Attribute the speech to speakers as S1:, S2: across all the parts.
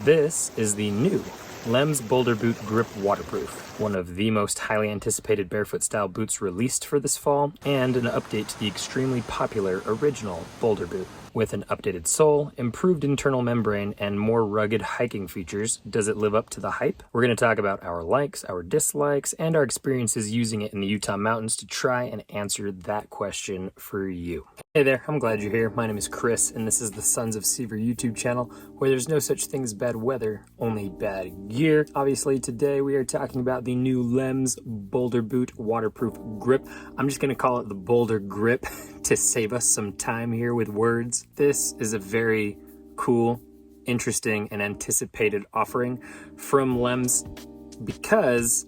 S1: This is the new Lems Boulder Boot Grip Waterproof, one of the most highly anticipated barefoot style boots released for this fall, and an update to the extremely popular original Boulder boot. With an updated sole, improved internal membrane, and more rugged hiking features, does it live up to the hype? We're going to talk about our likes, our dislikes, and our experiences using it in the Utah mountains to try and answer that question for you. Hey there, I'm glad you're here. My name is Chris, and this is the Sons of Sever YouTube channel, where there's no such thing as bad weather, only bad gear. Obviously, today we are talking about the new Lems Boulder Boot Waterproof Grip. I'm just going to call it the Boulder Grip to save us some time here with words. This is a very cool, interesting, and anticipated offering from Lems because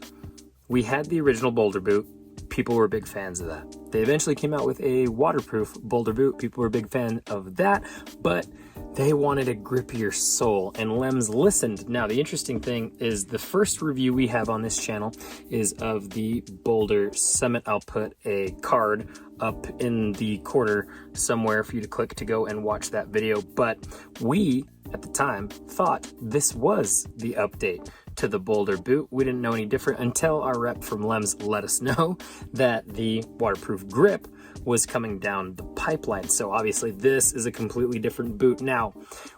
S1: we had the original Boulder boot. People were big fans of that. They eventually came out with a waterproof Boulder boot. People were a big fan of that, but they wanted a grippier sole, and Lems listened. Now, the interesting thing is the first review we have on this channel is of the Boulder Summit. I'll put a card up in the corner somewhere for you to click to go and watch that video, but we, at the time, thought this was the update to the Boulder boot. We didn't know any different until our rep from Lems let us know that the waterproof grip was coming down the pipeline. So obviously this is a completely different boot. Now,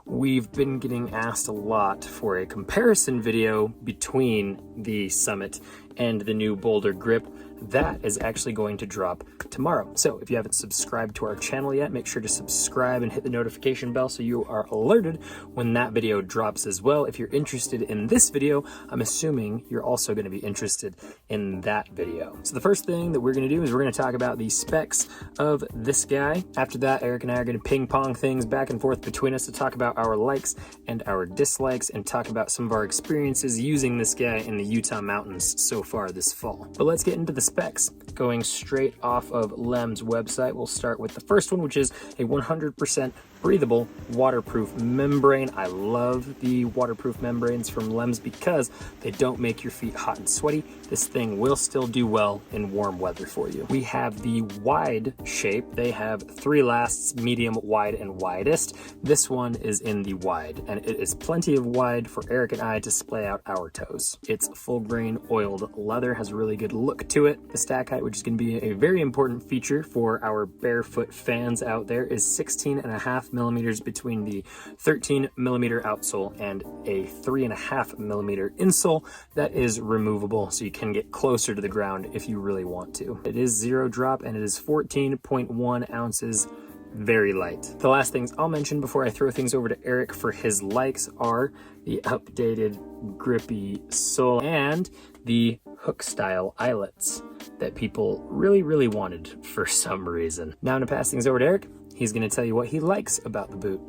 S1: we've been getting asked a lot for a comparison video between the Summit and the new Boulder grip. That is actually going to drop tomorrow. So if you haven't subscribed to our channel yet, make sure to subscribe and hit the notification bell so you are alerted when that video drops as well. If you're interested in this video, I'm assuming you're also going to be interested in that video. So the first thing that we're going to do is we're going to talk about the specs of this guy. After that, Eric and I are going to ping pong things back and forth between us to talk about our likes and our dislikes and talk about some of our experiences using this guy in the Utah mountains so far this fall. But let's get into the specs. Going straight off of Lems' website, we'll start with the first one, which is a 100% breathable waterproof membrane. I love the waterproof membranes from Lems because they don't make your feet hot and sweaty. This thing will still do well in warm weather for you. We have the wide shape. They have 3 lasts: medium, wide, and widest. This one is in the wide, and it is plenty of wide for Eric and I to splay out our toes. It's full grain oiled leather, has a really good look to it. The stack height, which is going to be a very important feature for our barefoot fans out there, is 16.5 millimeters between the 13 millimeter outsole and a 3.5 millimeter insole that is removable, so you can get closer to the ground if you really want to. It is 0 drop and it is 14.1 ounces. Very light. The last things I'll mention before I throw things over to Eric for his likes are the updated grippy sole and the hook style eyelets that people really wanted for some reason. Now I'm going to pass things over to Eric. He's going to tell you what he likes about the boot.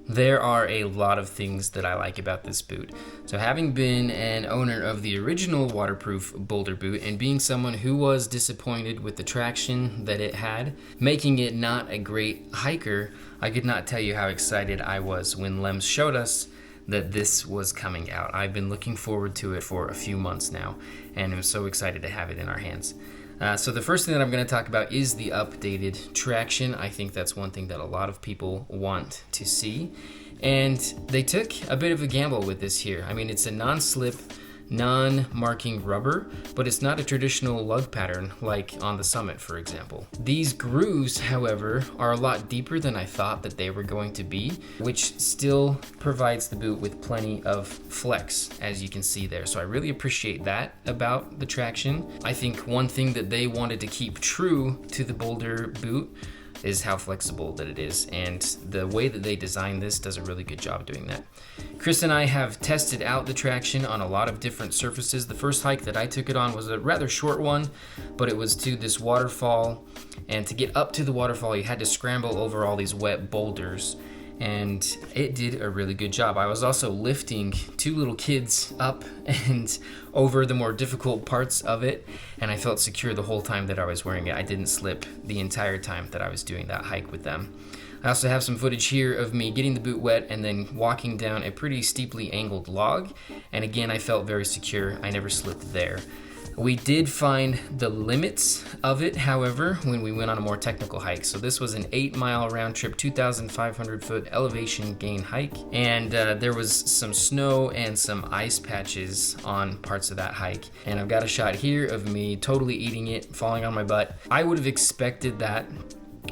S2: There are a lot of things that I like about this boot. So having been an owner of the original waterproof Boulder boot and being someone who was disappointed with the traction that it had, making it not a great hiker, I could not tell you how excited I was when Lems showed us that this was coming out. I've been looking forward to it for a few months now, and I'm so excited to have it in our hands. So the first thing that I'm going to talk about is the updated traction. I think that's one thing that a lot of people want to see. And they took a bit of a gamble with this here. I mean, it's a non-slip, non-marking rubber, but it's not a traditional lug pattern like on the Summit, for example. These grooves, however, are a lot deeper than I thought that they were going to be, which still provides the boot with plenty of flex, as you can see there. So I really appreciate that about the traction. I think one thing that they wanted to keep true to the Boulder boot is how flexible that it is, and the way that they designed this does a really good job doing that. Chris and I have tested out the traction on a lot of different surfaces. The first hike that I took it on was a rather short one, but it was to this waterfall, and to get up to the waterfall you had to scramble over all these wet boulders, and it did a really good job. I was also lifting 2 little kids up and over the more difficult parts of it, and I felt secure the whole time that I was wearing it. I didn't slip the entire time that I was doing that hike with them. I also have some footage here of me getting the boot wet and then walking down a pretty steeply angled log, and again I felt very secure. I never slipped there. We did find the limits of it, however, when we went on a more technical hike. So this was an 8-mile round trip, 2,500 foot elevation gain hike. And there was some snow and some ice patches on parts of that hike. And I've got a shot here of me totally eating it, falling on my butt. I would have expected that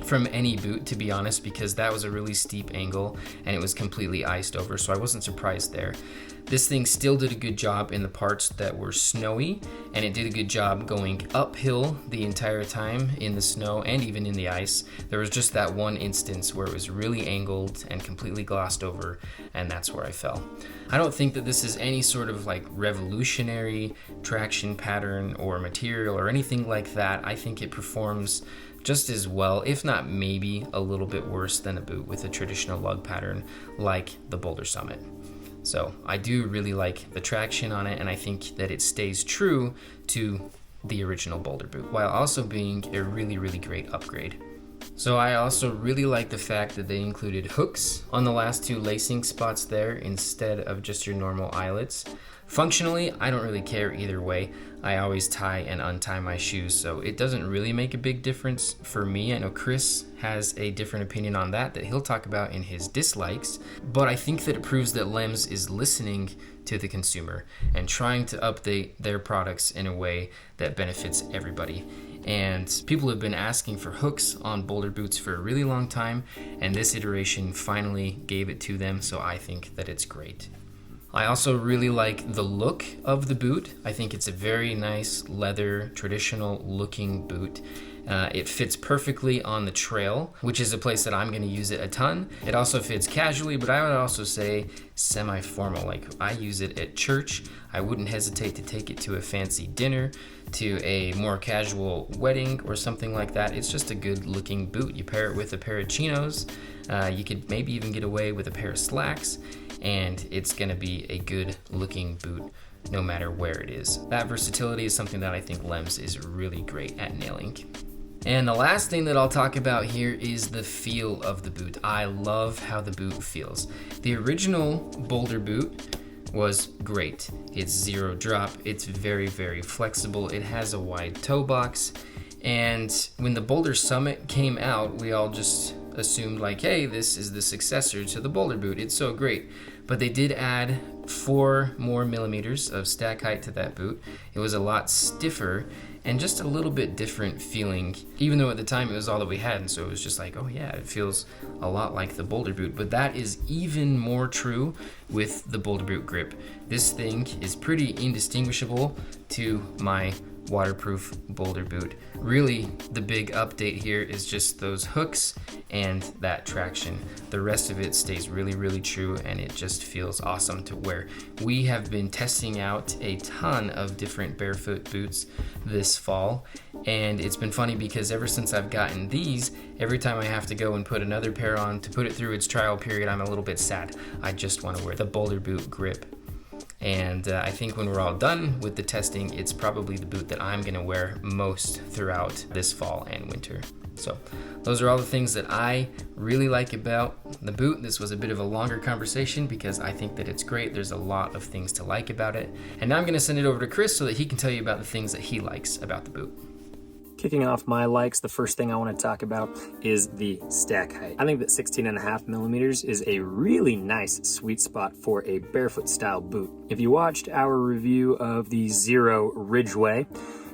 S2: from any boot, to be honest, because that was a really steep angle and it was completely iced over, so I wasn't surprised there. This thing still did a good job in the parts that were snowy, and it did a good job going uphill the entire time in the snow and even in the ice. There was just that one instance where it was really angled and completely glossed over, and that's where I fell. I don't think that this is any sort of like revolutionary traction pattern or material or anything like that. I think it performs just as well, if not maybe a little bit worse than a boot with a traditional lug pattern like the Boulder Summit. So I do really like the traction on it, and I think that it stays true to the original Boulder boot while also being a really, really great upgrade. So I also really like the fact that they included hooks on the last 2 lacing spots there instead of just your normal eyelets. Functionally, I don't really care either way. I always tie and untie my shoes, so it doesn't really make a big difference for me. I know Chris has a different opinion on that he'll talk about in his dislikes, but I think that it proves that Lems is listening to the consumer and trying to update their products in a way that benefits everybody. And people have been asking for hooks on Boulder boots for a really long time, and this iteration finally gave it to them, so I think that it's great. I also really like the look of the boot. I think it's a very nice leather, traditional looking boot. It fits perfectly on the trail, which is a place that I'm going to use it a ton. It also fits casually, but I would also say semi-formal. Like, I use it at church. I wouldn't hesitate to take it to a fancy dinner, to a more casual wedding or something like that. It's just a good looking boot. You pair it with a pair of chinos. You could maybe even get away with a pair of slacks, and it's going to be a good looking boot no matter where it is. That versatility is something that I think Lems is really great at nailing. And the last thing that I'll talk about here is the feel of the boot. I love how the boot feels. The original Boulder boot was great. It's zero drop. It's very, very flexible. It has a wide toe box. And when the Boulder Summit came out, we all just assumed like, hey, this is the successor to the Boulder boot. It's so great. But they did add 4 more millimeters of stack height to that boot. It was a lot stiffer and just a little bit different feeling, even though at the time it was all that we had, and so it was just like, oh yeah, it feels a lot like the Boulder boot. But that is even more true with the Boulder boot grip. This thing is pretty indistinguishable to my waterproof Boulder boot. Really, the big update here is just those hooks and that traction. The rest of it stays really, really true, and it just feels awesome to wear. We have been testing out a ton of different barefoot boots this fall, and it's been funny because ever since I've gotten these, every time I have to go and put another pair on to put it through its trial period, I'm a little bit sad. I just want to wear the Boulder boot grip. And I think when we're all done with the testing, it's probably the boot that I'm gonna wear most throughout this fall and winter. So those are all the things that I really like about the boot. This was a bit of a longer conversation because I think that it's great. There's a lot of things to like about it. And now I'm gonna send it over to Chris so that he can tell you about the things that he likes about the boot.
S1: Kicking off my likes, the first thing I want to talk about is the stack height. I think that 16.5 millimeters is a really nice sweet spot for a barefoot style boot. If you watched our review of the Xero Ridgeway,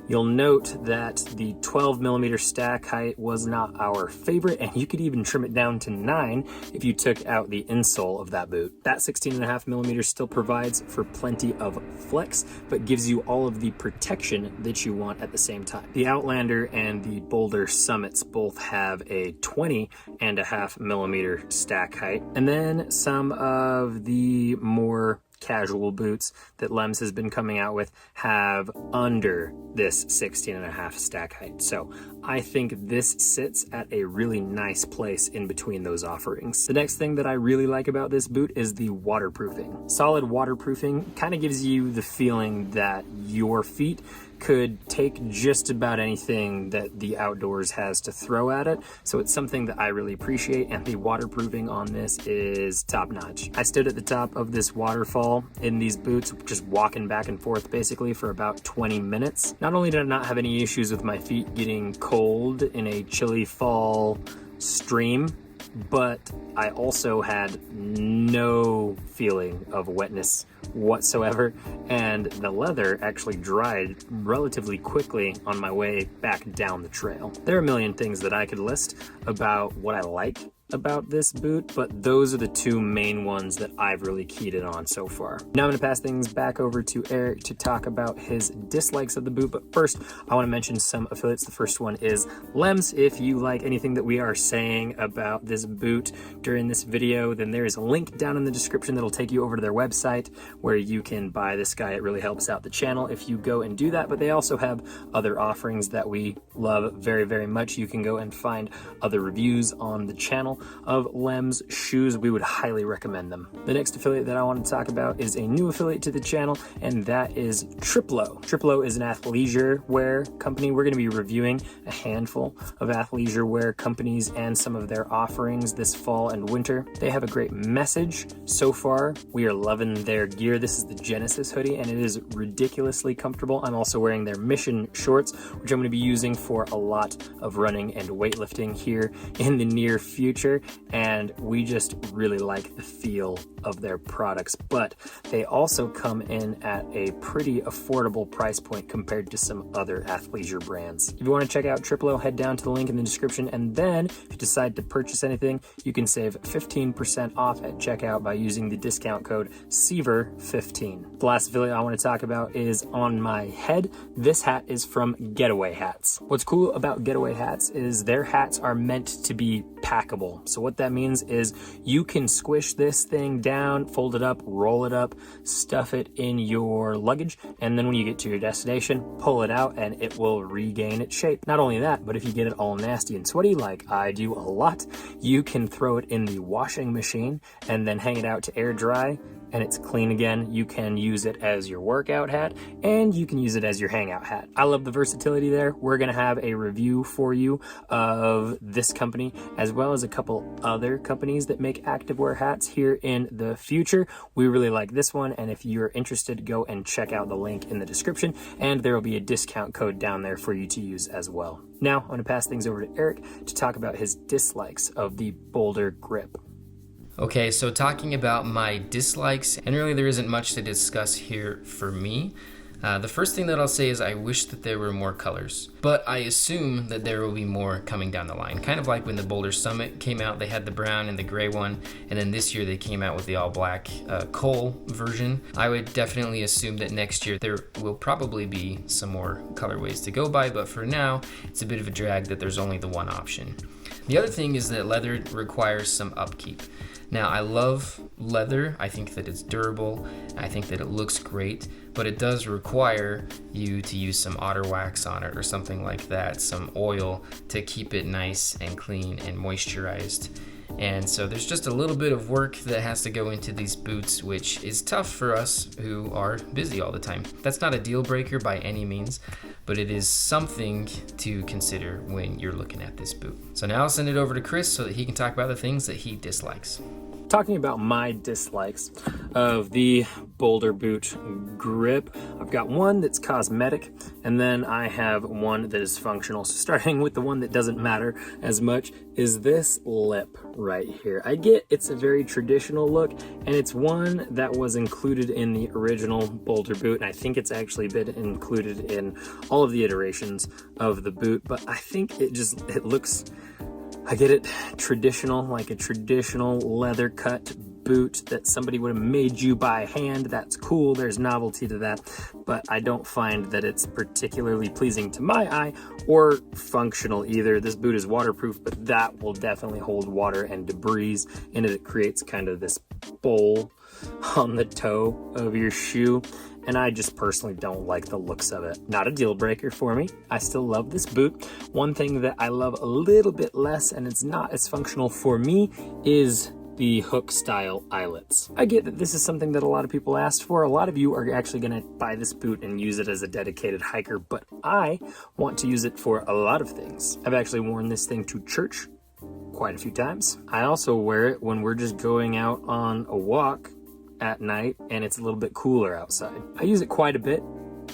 S1: you'll note that the 12 millimeter stack height was not our favorite, and you could even trim it down to 9 if you took out the insole of that boot. That 16.5 millimeters still provides for plenty of flex, but gives you all of the protection that you want at the same time. The Outlander and the Boulder Summits both have a 20.5 millimeter stack height, and then some of the more casual boots that Lems has been coming out with have under this 16.5 stack height. So I think this sits at a really nice place in between those offerings. The next thing that I really like about this boot is the waterproofing. Solid waterproofing kind of gives you the feeling that your feet could take just about anything that the outdoors has to throw at it. So it's something that I really appreciate, and the waterproofing on this is top notch. I stood at the top of this waterfall in these boots, just walking back and forth basically for about 20 minutes. Not only did I not have any issues with my feet getting cold in a chilly fall stream, but I also had no feeling of wetness whatsoever, and the leather actually dried relatively quickly on my way back down the trail. There are a million things that I could list about what I like about this boot, but those are the two main ones that I've really keyed in on so far. Now I'm going to pass things back over to Eric to talk about his dislikes of the boot, but first I want to mention some affiliates. The first one is Lems. If you like anything that we are saying about this boot during this video, then there is a link down in the description that'll take you over to their website where you can buy this guy. It really helps out the channel if you go and do that, but they also have other offerings that we love very, very much. You can go and find other reviews on the channel of Lems Shoes. We would highly recommend them. The next affiliate that I want to talk about is a new affiliate to the channel, and that is Triplo. Triplo is an athleisure wear company. We're going to be reviewing a handful of athleisure wear companies and some of their offerings this fall and winter. They have a great message. So far, we are loving their gear. This is the Genesis hoodie, and it is ridiculously comfortable. I'm also wearing their Mission shorts, which I'm going to be using for a lot of running and weightlifting here in the near future. And we just really like the feel of their products, but they also come in at a pretty affordable price point compared to some other athleisure brands. If you want to check out Triplo, head down to the link in the description, and then if you decide to purchase anything, you can save 15% off at checkout by using the discount code SEVER15. The last affiliate I want to talk about is On My Head. This hat is from GetAwayHats. What's cool about GetAwayHats is their hats are meant to be packable. So what that means is you can squish this thing down, fold it up, roll it up, stuff it in your luggage, and then when you get to your destination, pull it out and it will regain its shape. Not only that, but if you get it all nasty and sweaty like I do a lot, you can throw it in the washing machine and then hang it out to air dry, and it's clean again. You can use it as your workout hat, and you can use it as your hangout hat. I love the versatility there. We're gonna have a review for you of this company, as well as a couple other companies that make activewear hats here in the future. We really like this one, and if you're interested, go and check out the link in the description, and there will be a discount code down there for you to use as well. Now, I'm gonna pass things over to Eric to talk about his dislikes of the Boulder grip.
S2: Okay, so talking about my dislikes, and really there isn't much to discuss here for me. The first thing that I'll say is I wish that there were more colors, but I assume that there will be more coming down the line. Kind of like when the Boulder Summit came out, they had the brown and the gray one, and then this year they came out with the all black coal version. I would definitely assume that next year there will probably be some more colorways to go by, but for now, it's a bit of a drag that there's only the one option. The other thing is that leather requires some upkeep. Now, I love leather. I think that it's durable. I think that it looks great, but it does require you to use some otter wax on it or something like that, some oil to keep it nice and clean and moisturized. And so there's just a little bit of work that has to go into these boots, which is tough for us who are busy all the time. That's not a deal breaker by any means, but it is something to consider when you're looking at this boot. So now I'll send it over to Chris so that he can talk about the things that he dislikes.
S1: Talking about my dislikes of the Boulder boot grip, I've got one that's cosmetic, and then I have one that is functional. So starting with the one that doesn't matter as much is this lip right here. I get it's a very traditional look, and it's one that was included in the original Boulder boot, and I think it's actually been included in all of the iterations of the boot, but I think it looks, I get it, traditional, like a traditional leather cut boot that somebody would have made you by hand. That's cool, there's novelty to that, but I don't find that it's particularly pleasing to my eye or functional either. This boot is waterproof, but that will definitely hold water and debris in it. It creates kind of this bowl on the toe of your shoe, and I just personally don't like the looks of it. Not a deal breaker for me. I still love this boot. One thing that I love a little bit less, and it's not as functional for me, is the hook style eyelets. I get that this is something that a lot of people asked for. A lot of you are actually going to buy this boot and use it as a dedicated hiker, but I want to use it for a lot of things. I've actually worn this thing to church quite a few times. I also wear it when we're just going out on a walk at night and it's a little bit cooler outside. I use it quite a bit,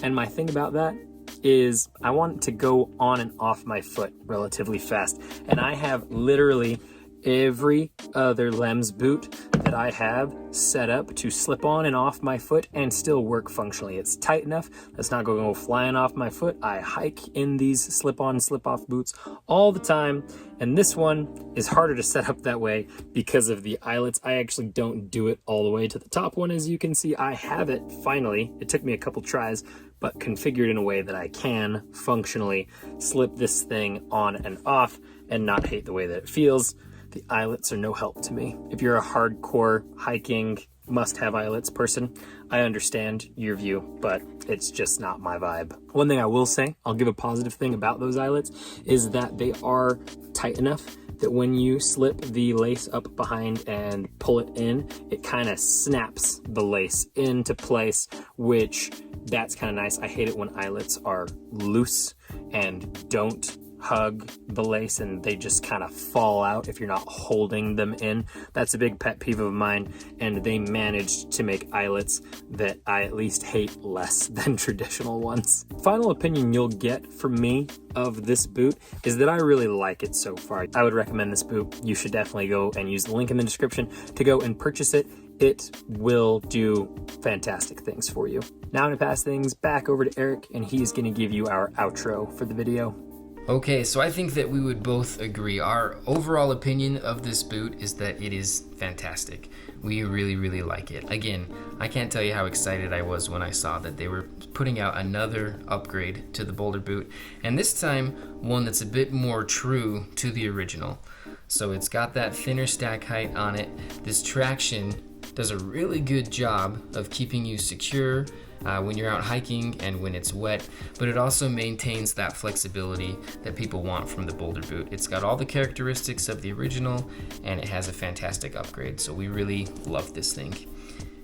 S1: and my thing about that is I want it to go on and off my foot relatively fast, and I have literally every other Lems boot that I have set up to slip on and off my foot and still work functionally. It's tight enough that's not going to go flying off my foot. I hike in these slip-on, slip-off boots all the time, and this one is harder to set up that way because of the eyelets. I actually don't do it all the way to the top one. As you can see, I have it finally. It took me a couple tries, but configured in a way that I can functionally slip this thing on and off and not hate the way that it feels. The eyelets are no help to me. If you're a hardcore hiking must-have eyelets person, I understand your view, but it's just not my vibe. One thing I will say, I'll give a positive thing about those eyelets, is that they are tight enough that when you slip the lace up behind and pull it in, it kind of snaps the lace into place, which that's kind of nice. I hate it when eyelets are loose and don't hug the lace and they just kind of fall out if you're not holding them in. That's a big pet peeve of mine, and they managed to make eyelets that I at least hate less than traditional ones. Final opinion you'll get from me of this boot is that I really like it so far. I would recommend this boot. You should definitely go and use the link in the description to go and purchase it. It will do fantastic things for you. Now I'm gonna pass things back over to Eric, and he's gonna give you our outro for the video.
S2: Okay, so I think that we would both agree. Our overall opinion of this boot is that it is fantastic. We really, really like it. Again, I can't tell you how excited I was when I saw that they were putting out another upgrade to the Boulder boot, and this time one that's a bit more true to the original. So it's got that thinner stack height on it. This traction does a really good job of keeping you secure when you're out hiking and when it's wet, but it also maintains that flexibility that people want from the Boulder boot. It's got all the characteristics of the original, and it has a fantastic upgrade, so we really love this thing.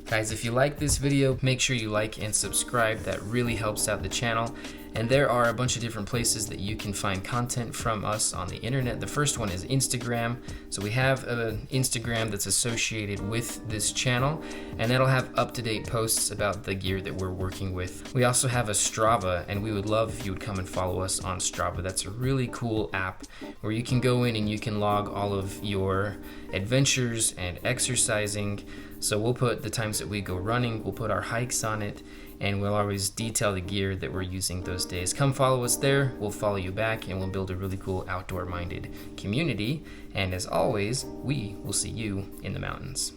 S2: Guys, if you like this video, make sure you like and subscribe. That really helps out the channel. And there are a bunch of different places that you can find content from us on the internet. The first one is Instagram. So we have an Instagram that's associated with this channel, and that'll have up-to-date posts about the gear that we're working with. We also have a Strava, and we would love if you would come and follow us on Strava. That's a really cool app where you can go in and you can log all of your adventures and exercising. So we'll put the times that we go running, we'll put our hikes on it, and we'll always detail the gear that we're using those days. Come follow us there, we'll follow you back, and we'll build a really cool outdoor-minded community. And as always, we will see you in the mountains.